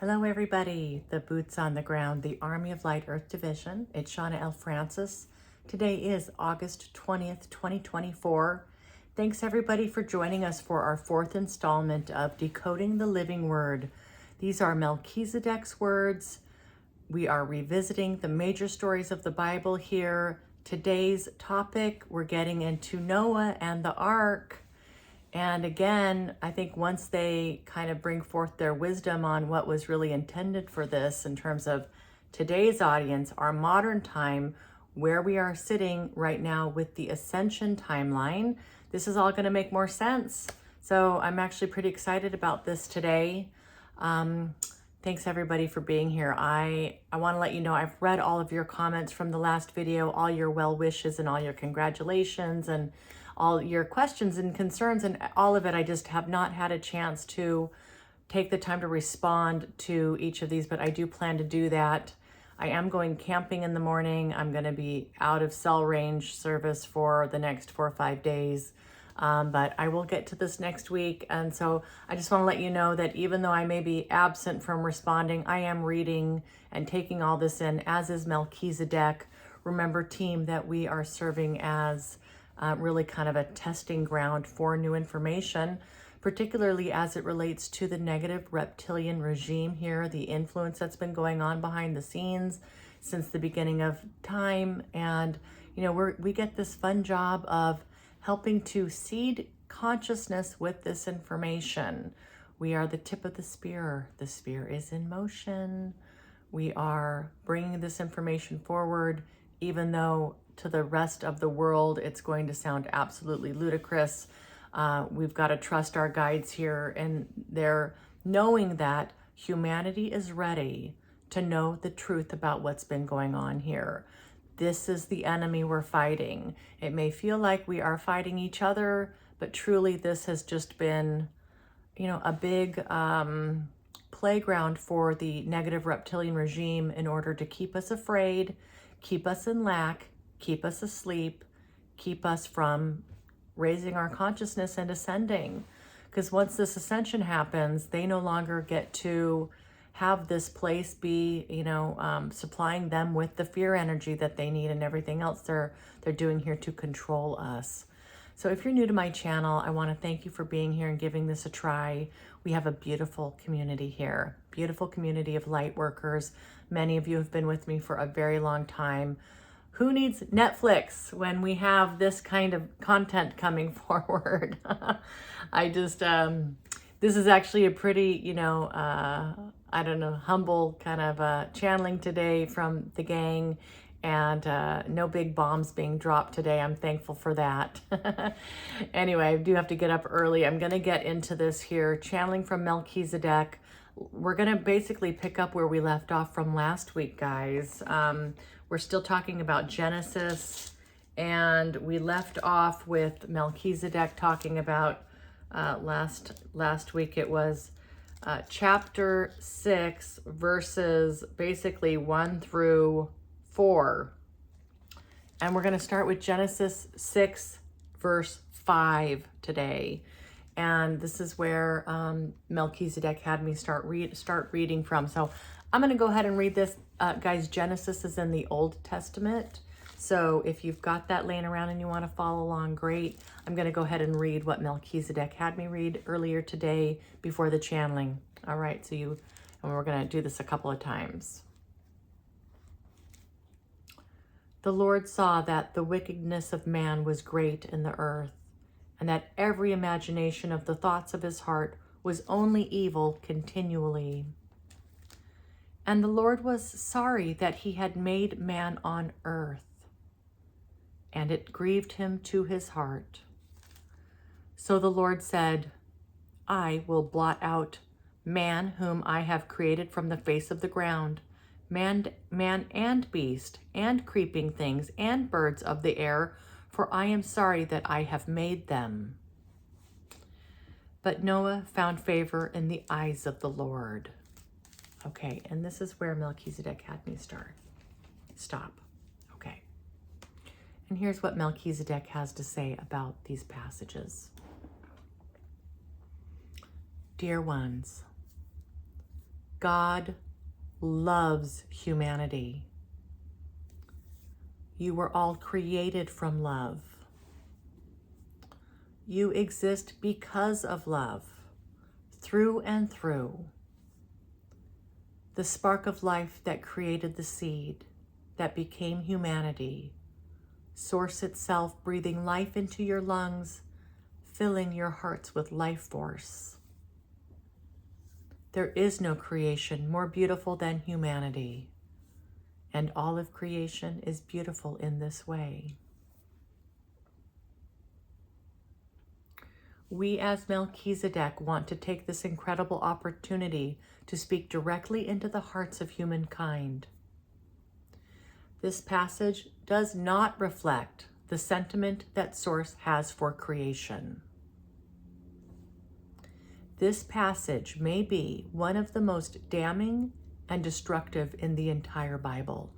Hello everybody, the boots on the ground, the Army of Light Earth Division. It's Shawna L. Today is August 20th, 2024. Thanks everybody for joining us for our fourth installment of Decoding the Living Word. These are Melchizedek's words. We are revisiting the major stories of the Bible here. Today's topic, we're getting into Noah and the ARK. And again, I think once they kind of bring forth their wisdom on what was really intended for this in terms of today's audience, our modern time, where we are sitting right now with the ascension timeline, this is all going to make more sense. So I'm actually pretty excited about this today. Thanks everybody for being here. I want to let you know I've read all of your comments from the last video, all your well wishes and all your congratulations and all your questions and concerns and all of it. I just have not had a chance to take the time to respond to each of these, but I do plan to do that. I am going camping in the morning. I'm going to be out of cell range service for the next 4 or 5 days. But I will get to this next week. And so I just want to let you know that even though I may be absent from responding, I am reading and taking all this in, as is Melchizedek. Remember, team, that we are serving as really kind of a testing ground for new information, particularly as it relates to the negative reptilian regime here, the influence that's been going on behind the scenes since the beginning of time. And, you know, we get this fun job of helping to seed consciousness with this information. We are the tip of the spear. The spear is in motion. We are bringing this information forward, even though to the rest of the world, it's going to sound absolutely ludicrous. We've got to trust our guides here, and they're knowing that humanity is ready to know the truth about what's been going on here. This is the enemy we're fighting. It may feel like we are fighting each other, but truly this has just been, you know, a big playground for the negative reptilian regime in order to keep us afraid, keep us in lack, keep us asleep, keep us from raising our consciousness and ascending. Because once this ascension happens, they no longer get to have this place be, you know, supplying them with the fear energy that they need and everything else they're doing here to control us. So if you're new to my channel, I want to thank you for being here and giving this a try. We have a beautiful community here, beautiful community of light workers. Many of you have been with me for a very long time. Who needs Netflix when we have this kind of content coming forward? I just, this is actually a pretty, you know, I don't know, humble kind of channeling today from the gang, and no big bombs being dropped today. I'm thankful for that. Anyway, I do have to get up early. I'm going to get into this here, channeling from Melchizedek. We're going to basically pick up where we left off from last week, guys. We're still talking about Genesis, and we left off with Melchizedek talking about last week. It was chapter 6, verses basically 1 through 4. And we're going to start with Genesis 6, verse 5 today. And this is where Melchizedek had me start reading from. So I'm going to go ahead and read this. Guys, Genesis is in the Old Testament. So if you've got that laying around and you want to follow along, great. I'm going to go ahead and read what Melchizedek had me read earlier today before the channeling. All right, and we're going to do this a couple of times. The Lord saw that the wickedness of man was great in the earth, and that every imagination of the thoughts of his heart was only evil continually. And the Lord was sorry that he had made man on earth, and it grieved him to his heart. So the Lord said, I will blot out man whom I have created from the face of the ground, man and beast, and creeping things, and birds of the air, for I am sorry that I have made them. But Noah found favor in the eyes of the Lord. Okay, and this is where Melchizedek had me stop. Okay. And here's what Melchizedek has to say about these passages. Dear ones, God loves humanity. You were all created from love. You exist because of love, through and through. The spark of life that created the seed, that became humanity, Source itself breathing life into your lungs, filling your hearts with life force. There is no creation more beautiful than humanity, and all of creation is beautiful in this way. We as Melchizedek want to take this incredible opportunity to speak directly into the hearts of humankind. This passage does not reflect the sentiment that Source has for creation. This passage may be one of the most damning and destructive in the entire Bible.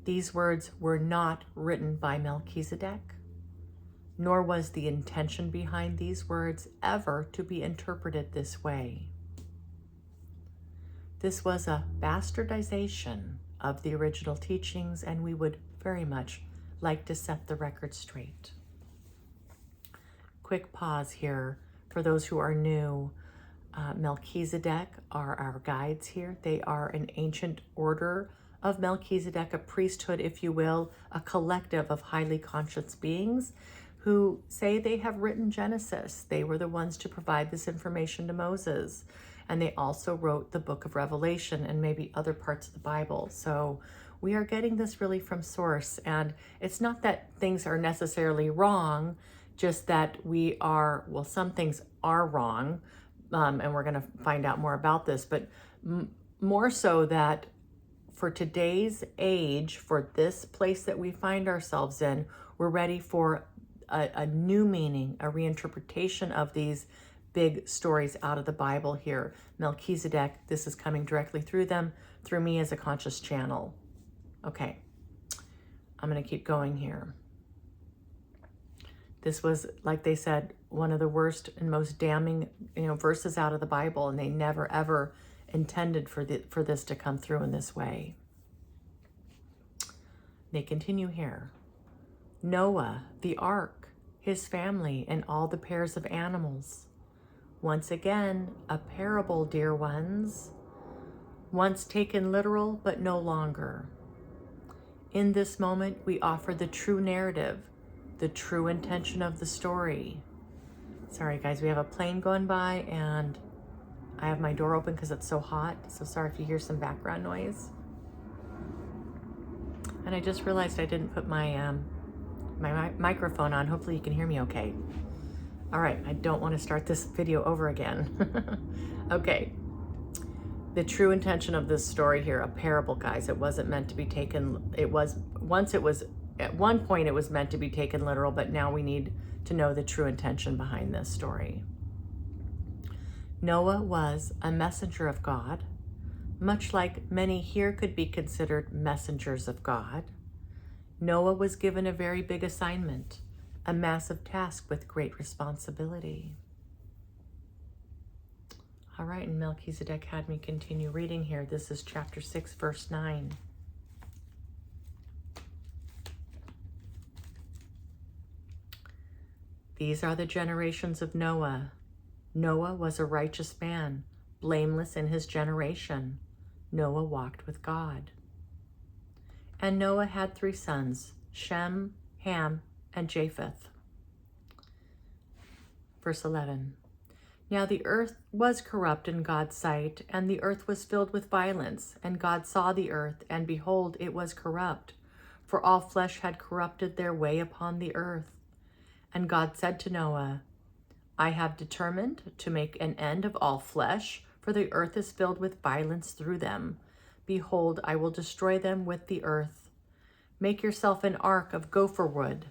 These words were not written by Melchizedek, nor was the intention behind these words ever to be interpreted this way. This was a bastardization of the original teachings, and we would very much like to set the record straight. Quick pause here for those who are new. Melchizedek are our guides here. They are an ancient order of Melchizedek, a priesthood, if you will, a collective of highly conscious beings who say they have written Genesis. They were the ones to provide this information to Moses. And they also wrote the book of Revelation and maybe other parts of the Bible. So we are getting this really from Source. And it's not that things are necessarily wrong, just that we are, well, some things are wrong. And we're going to find out more about this. But more so that for today's age, for this place that we find ourselves in, we're ready for a new meaning, a reinterpretation of these big stories out of the Bible here. Melchizedek, this is coming directly through them, through me as a conscious channel. Okay, I'm going to keep going here. This was, like they said, one of the worst and most damning, verses out of the Bible, and they never ever intended for this to come through in this way. They continue here. Noah, the ark, his family, and all the pairs of animals. Once again, a parable, dear ones, once taken literal, but no longer. In this moment, we offer the true narrative, the true intention of the story. Sorry, guys, we have a plane going by, and I have my door open because it's so hot. So sorry if you hear some background noise. And I just realized I didn't put my microphone on. Hopefully you can hear me okay. All right, I don't want to start this video over again. Okay, the true intention of this story here, a parable, guys. It wasn't meant to be taken, at one point it was meant to be taken literal, but now we need to know the true intention behind this story. Noah was a messenger of God, much like many here could be considered messengers of God. Noah was given a very big assignment, a massive task with great responsibility. All right, and Melchizedek had me continue reading here. This is chapter 6, verse 9. These are the generations of Noah. Noah was a righteous man, blameless in his generation. Noah walked with God. And Noah had 3 sons, Shem, Ham, and Japheth. Verse 11. Now the earth was corrupt in God's sight, and the earth was filled with violence. And God saw the earth, and behold, it was corrupt, for all flesh had corrupted their way upon the earth. And God said to Noah, I have determined to make an end of all flesh, for the earth is filled with violence through them. Behold, I will destroy them with the earth. Make yourself an ark of gopher wood.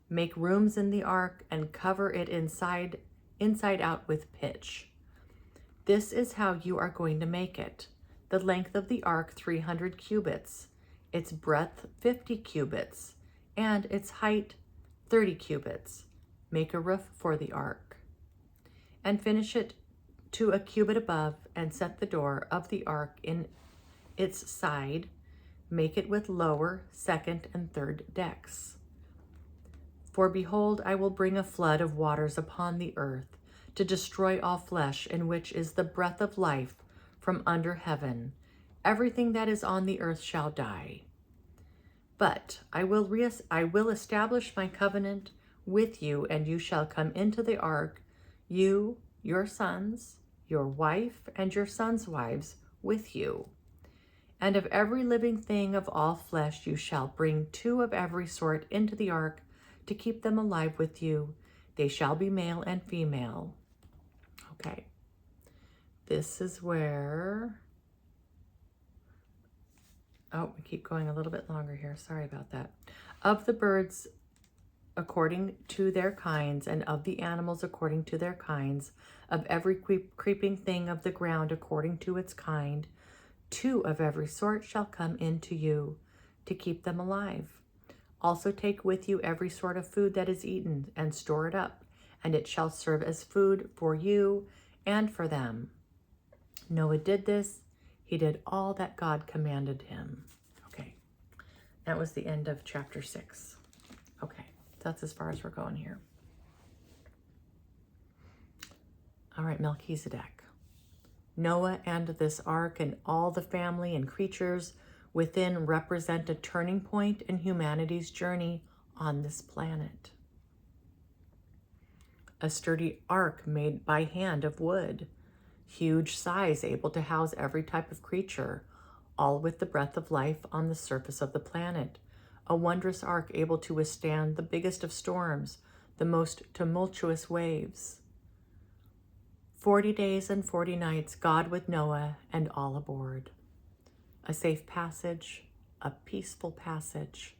Make rooms in the ark and cover it inside out with pitch. This is how you are going to make it. The length of the ark 300 cubits, its breadth 50 cubits, and its height 30 cubits. Make a roof for the ark. And finish it to a cubit above, and set the door of the ark in its side. Make it with lower, second, and third decks. For behold, I will bring a flood of waters upon the earth, to destroy all flesh, in which is the breath of life from under heaven. Everything that is on the earth shall die. But I will establish my covenant with you, and you shall come into the ark, you, your sons, your wife, and your sons' wives with you. And of every living thing of all flesh you shall bring 2 of every sort into the ark, to keep them alive with you. They shall be male and female. Okay. This is where... Oh, we keep going a little bit longer here. Sorry about that. Of the birds according to their kinds, and of the animals according to their kinds, of every creeping thing of the ground according to its kind, 2 of every sort shall come into you, to keep them alive. Also take with you every sort of food that is eaten, and store it up, and it shall serve as food for you and for them. Noah did this. He did all that God commanded him. Okay, that was the end of chapter 6. Okay, that's as far as we're going here. All right, Melchizedek. Noah and this ark and all the family and creatures within represent a turning point in humanity's journey on this planet. A sturdy ark made by hand of wood, huge size, able to house every type of creature, all with the breath of life on the surface of the planet. A wondrous ark able to withstand the biggest of storms, the most tumultuous waves. 40 days and 40 nights, God with Noah and all aboard. A safe passage, a peaceful passage,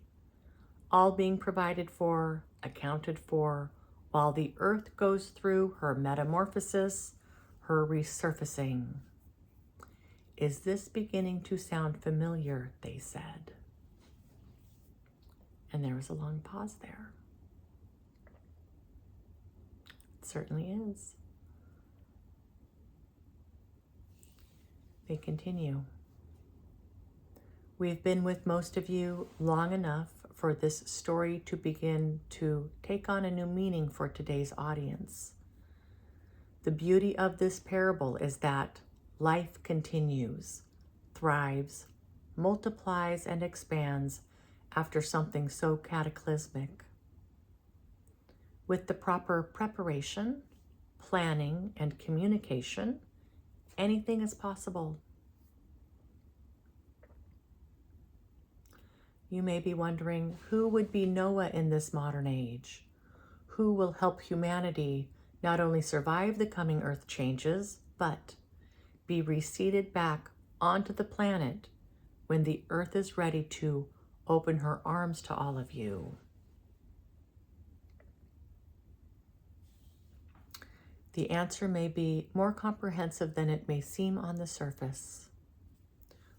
all being provided for, accounted for, while the earth goes through her metamorphosis, her resurfacing. Is this beginning to sound familiar? They said. And there was a long pause there. It certainly is. They continue. We've been with most of you long enough for this story to begin to take on a new meaning for today's audience. The beauty of this parable is that life continues, thrives, multiplies, and expands after something so cataclysmic. With the proper preparation, planning, and communication, anything is possible. You may be wondering, who would be Noah in this modern age? Who will help humanity not only survive the coming earth changes, but be reseated back onto the planet when the earth is ready to open her arms to all of you? The answer may be more comprehensive than it may seem on the surface,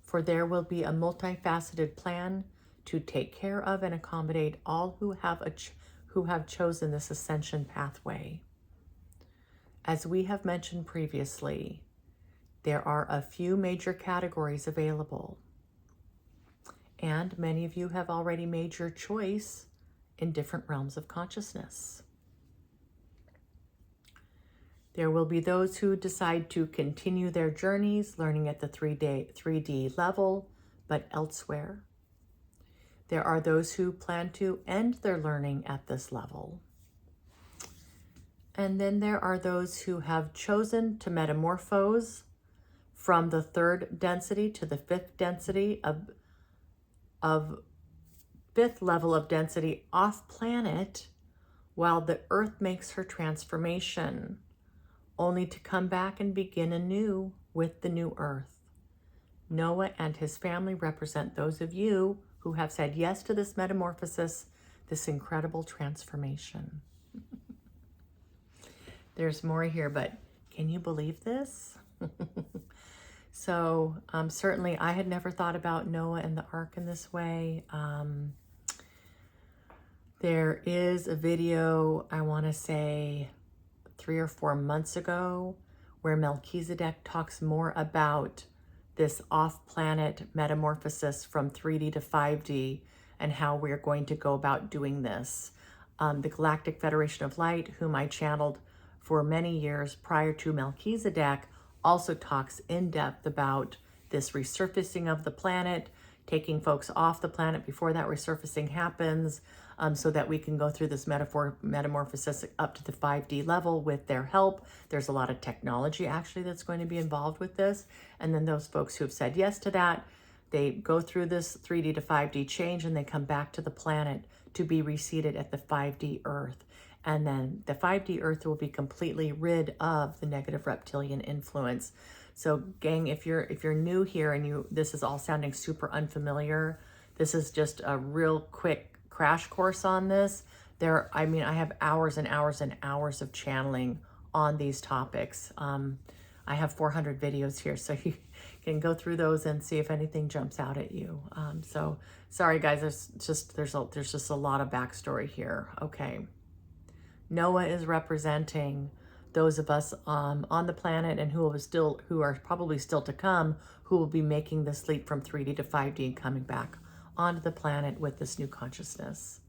for there will be a multifaceted plan to take care of and accommodate all who have chosen this ascension pathway. As we have mentioned previously, there are a few major categories available, and many of you have already made your choice in different realms of consciousness. There will be those who decide to continue their journeys, learning at the 3D level, but elsewhere. There are those who plan to end their learning at this level. And then there are those who have chosen to metamorphose from the 3rd density to the 5th density of 5th level of density off planet, while the earth makes her transformation, only to come back and begin anew with the new earth. Noah and his family represent those of you who have said yes to this metamorphosis, this incredible transformation. There's more here, but can you believe this? So certainly I had never thought about Noah and the ark in this way. There is a video, I want to say 3 or 4 months ago, where Melchizedek talks more about this off-planet metamorphosis from 3D to 5D and how we're going to go about doing this. The Galactic Federation of Light, whom I channeled for many years prior to Melchizedek, also talks in depth about this resurfacing of the planet, taking folks off the planet before that resurfacing happens, so that we can go through this metamorphosis up to the 5D level with their help. There's a lot of technology actually that's going to be involved with this. And then those folks who have said yes to that, they go through this 3D to 5D change and they come back to the planet to be reseated at the 5D Earth. And then the 5D Earth will be completely rid of the negative reptilian influence. So gang, if you're new here and this is all sounding super unfamiliar, this is just a real quick crash course on this. I have hours and hours and hours of channeling on these topics. I have 400 videos here, so you can go through those and see if anything jumps out at you. So sorry guys, there's just a lot of backstory here. Okay. Noah is representing those of us on the planet and who are probably still to come, who will be making this leap from 3D to 5D and coming back onto the planet with this new consciousness.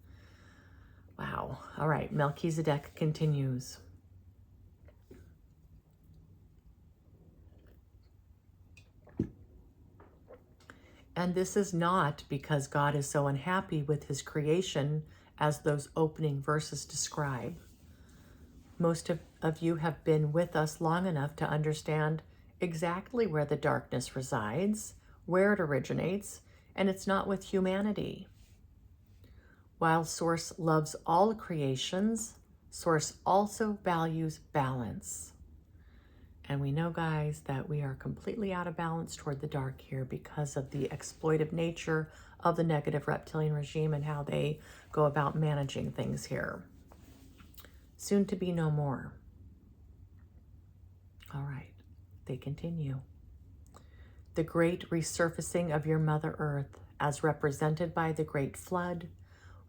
Wow. All right, Melchizedek continues. And this is not because God is so unhappy with his creation as those opening verses describe. Most of you have been with us long enough to understand exactly where the darkness resides, where it originates, and it's not with humanity. While Source loves all creations, Source also values balance. And we know, guys, that we are completely out of balance toward the dark here because of the exploitive nature of the negative reptilian regime and how they go about managing things here. Soon to be no more. All right, they continue. The great resurfacing of your Mother Earth, as represented by the Great Flood,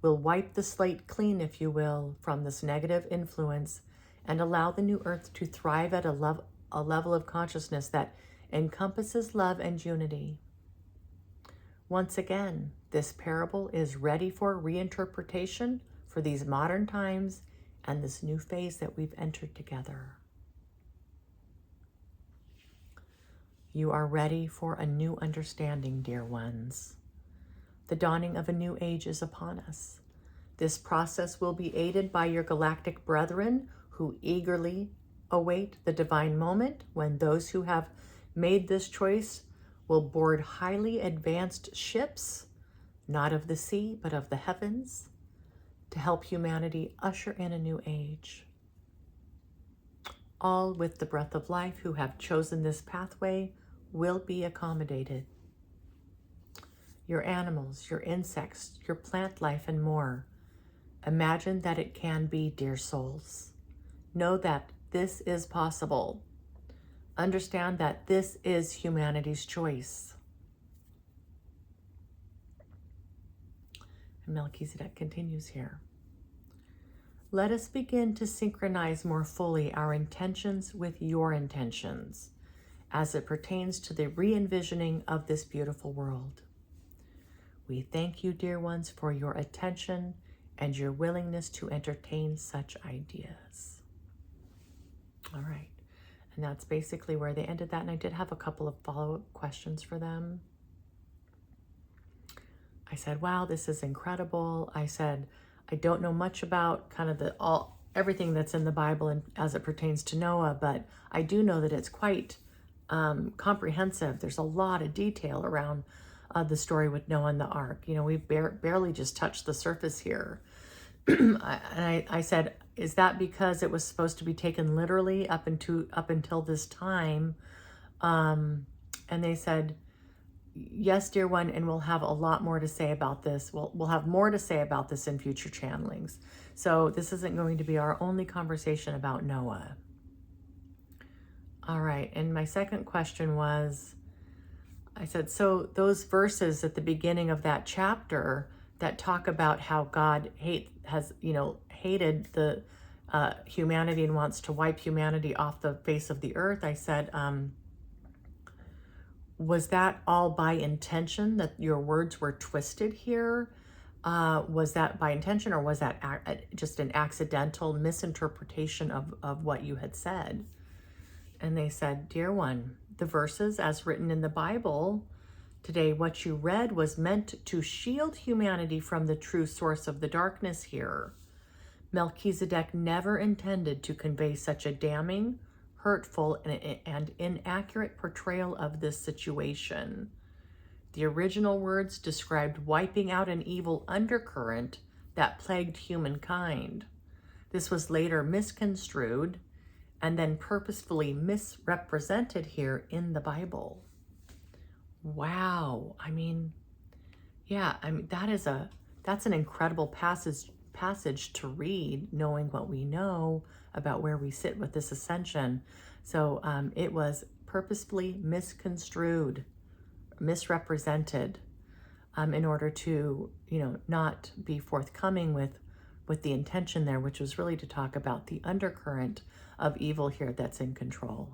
will wipe the slate clean, if you will, from this negative influence and allow the new Earth to thrive at a level of consciousness that encompasses love and unity. Once again, this parable is ready for reinterpretation for these modern times and this new phase that we've entered together. You are ready for a new understanding, dear ones. The dawning of a new age is upon us. This process will be aided by your galactic brethren who eagerly await the divine moment when those who have made this choice will board highly advanced ships, not of the sea, but of the heavens, to help humanity usher in a new age. All with the breath of life who have chosen this pathway will be accommodated. Your animals, your insects, your plant life, and more. Imagine that it can be, dear souls. Know that this is possible. Understand that this is humanity's choice. And Melchizedek continues here. Let us begin to synchronize more fully our intentions with your intentions as it pertains to the re-envisioning of this beautiful world. We thank you, dear ones, for your attention and your willingness to entertain such ideas. All right. And that's basically where they ended that. And I did have a couple of follow-up questions for them. I said, wow, this is incredible. I said, I don't know much about kind of everything that's in the Bible and as it pertains to Noah, but I do know that it's quite comprehensive. There's a lot of detail around the story with Noah and the Ark. You know, we've barely just touched the surface here. I said, is that because it was supposed to be taken literally up until this time? And they said, yes, dear one, and we'll have a lot more to say about this. We'll have more to say about this in future channelings. So this isn't going to be our only conversation about Noah. All right, and my second question was, I said, so those verses at the beginning of that chapter that talk about how God hated the humanity and wants to wipe humanity off the face of the earth. I said, was that all by intention, that your words were twisted here? Was that by intention, or was that just an accidental misinterpretation of what you had said? And they said, dear one, the verses as written in the Bible today, what you read was meant to shield humanity from the true source of the darkness here. Melchizedek never intended to convey such a damning, hurtful, and inaccurate portrayal of this situation. The original words described wiping out an evil undercurrent that plagued humankind. This was later misconstrued and then purposefully misrepresented here in the Bible. Wow. I mean, yeah, that's an incredible passage to read, knowing what we know about where we sit with this ascension. So it was purposefully misconstrued, misrepresented, in order to, not be forthcoming with the intention there, which was really to talk about the undercurrent of evil here that's in control.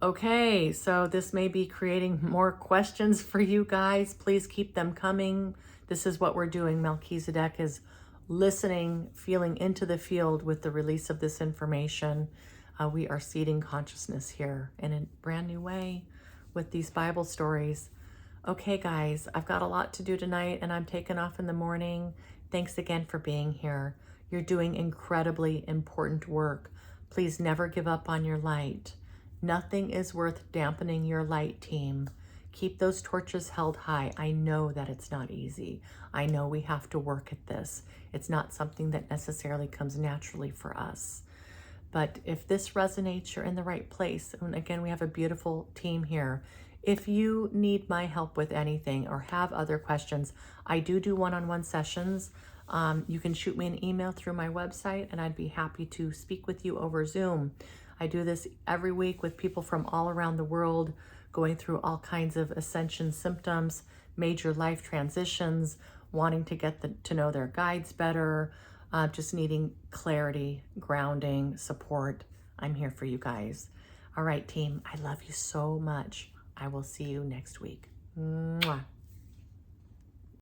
Okay, so this may be creating more questions for you guys. Please keep them coming. This is what we're doing. Melchizedek is listening, feeling into the field with the release of this information. We are seeding consciousness here in a brand new way with these Bible stories. Okay, guys, I've got a lot to do tonight, and I'm taking off in the morning. Thanks again for being here. You're doing incredibly important work. Please never give up on your light. Nothing is worth dampening your light, team. Keep those torches held high. I know that it's not easy. I know we have to work at this. It's not something that necessarily comes naturally for us. But if this resonates, you're in the right place. And again, we have a beautiful team here. If you need my help with anything or have other questions, I do one-on-one sessions. You can shoot me an email through my website, and I'd be happy to speak with you over Zoom. I do this every week with people from all around the world, going through all kinds of ascension symptoms, major life transitions, wanting to get to know their guides better, just needing clarity, grounding, support. I'm here for you guys. All right, team, I love you so much. I will see you next week. Mwah.